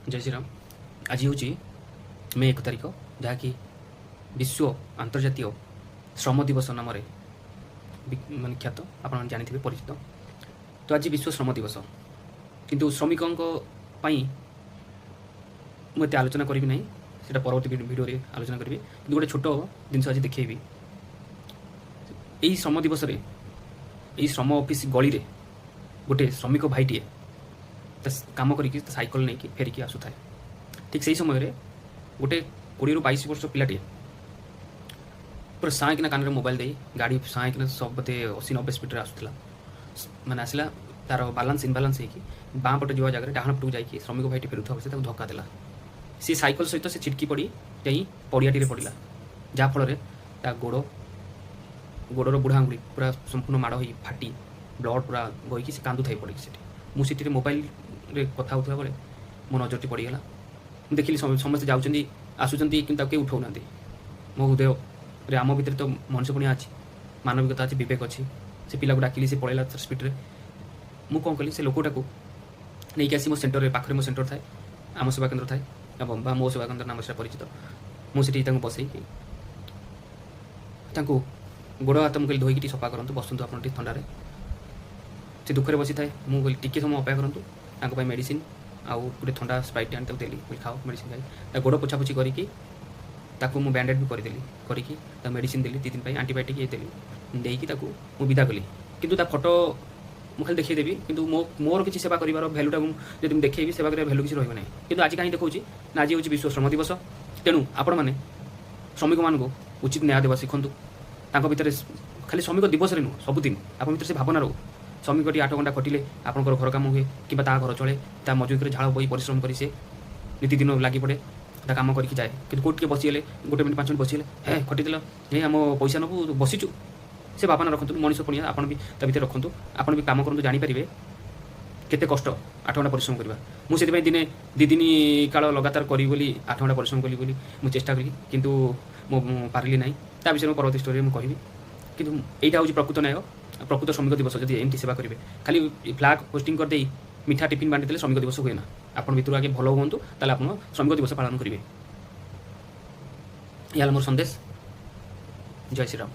जय श्री राम। आज हूँ मे 1 तारिख जहाँकि विश्व अंतर्जातीय श्रम दिवस नाम मान ख्यात आप जानी परिचित। तो आज विश्व श्रम दिवस किंतु श्रमिकों मुझे आलोचना करी ना से परवर्त वीडियो रे आलोचना करी कि गोटे छोट जिनस आज देखी यही श्रम दिवस रे यही श्रम ऑफिस गली रे गोटे श्रमिक भाईटे काम करिकी साइकल नहीं फेरिकी आसुए ठीक से समय गोटे 20 ରୁ 22 वर्ष पिलाटे पूरा साँकिना कान मोबाइल दे गाड़ी साँकिना सब बोते 80-90 स्पीड आसूला मैंने आसला तार बालांस इनबालांस होगी बाँ पटे जा जगह डाण पटू जाकि श्रमिक भाईटी फेरुवा से धक्का देला सी साइकल सहित से छिटकी पड़ी जाई पड़ियाटी पड़ा जहाँफल गोड़र बुढ़ा आंगुड़ी पूरा संपूर्ण माड़ हो फाटी ब्लड पूरा बहीकि से कांदू थी पड़ी मुझे मोबाइल रे कथा होता बेले मो नजरटी पड़गला देखिली समस्ते जाऊँच आसुँच कि उठाऊ ना मो हृदय आम भितर तो मनुष्य पुणिया अच्छी मानविकता अच्छी विवेक अच्छी से पिला को डाकिली से पड़ेगा स्पीड्रे मुझे कौन कली से लोकटा को नहीं आसी मो सेन्टर पाखे मो सेन्टर थाए आम सेवा केन्द्र थाए मो सेवा केन्द्र नाम से परिचित मुझे बसई गोड़ हाथ मुझे धोईकी सफा करूँ बसतु आप थंडारे से दुखे बसी थाए मुझे टी समय अपेक्षा करूँ मेडिसिन आउ गोटे थंडा स्प्राइट आनी देली खाओ मेडिसिन खाई गोड़ पोछापोछि करके मुझे बैंडेड भी करदेली करके मेडिसिन देली 2 दिन आंटीबायोटिक ये देली देकी मुझे विदा कली किंतु फोटो मुझे खाली देखदेवी किंतु मोर किसी सेवा कर भैल्यूटा जब मुझे देखी सेवा कर भैल्यू किसी रही कि आज कहीं देखा ना आज हूँ विश्व श्रम दिवस तेणु आपण मैंने श्रमिक मान उचित न्याय देवा शिखु भितर खाली श्रमिक दिवस नुह सबुदिन आप भर से भावना रो श्रमिकटी 8 घंटा खटिले आपंकर घर कम हुए कि घर चले मजूरी झाड़ बही परिश्रम कर से नीतिदिन लगी पड़े काम करके जाए कि कौटे बसीगले 1 मिनिट 5 मिनिट बसीगले हे खटिदेल हे आम पैसा नबू बसीचु से भावना रखु मनीष पुणिया आप भी भितर रखु आप भी कम करूँ जानीपारे केते कष्ट 8 घंटा परिश्रम करवा मुझे दिने 2 दिन काल लगातार करी 8 घंटा परिश्रम कली मुझे चेष्टा करी किंतु मो पारिली ना ता विषय में परवर्ती स्टोरी में कहबी किंतु यहाँ हूँ प्रकृत न्याय प्रकृत श्रमिक दिवस जब एमती सेवा करेंगे खाली फ्लैग पोस्टिंग करदे मिठा टिफिन बांटी देते श्रमिक दिवस हुए ना आप भितर आगे भल हूँ ताल आप श्रमिक दिवस पालन करेंगे। यह मोर संदेश। जय श्री राम।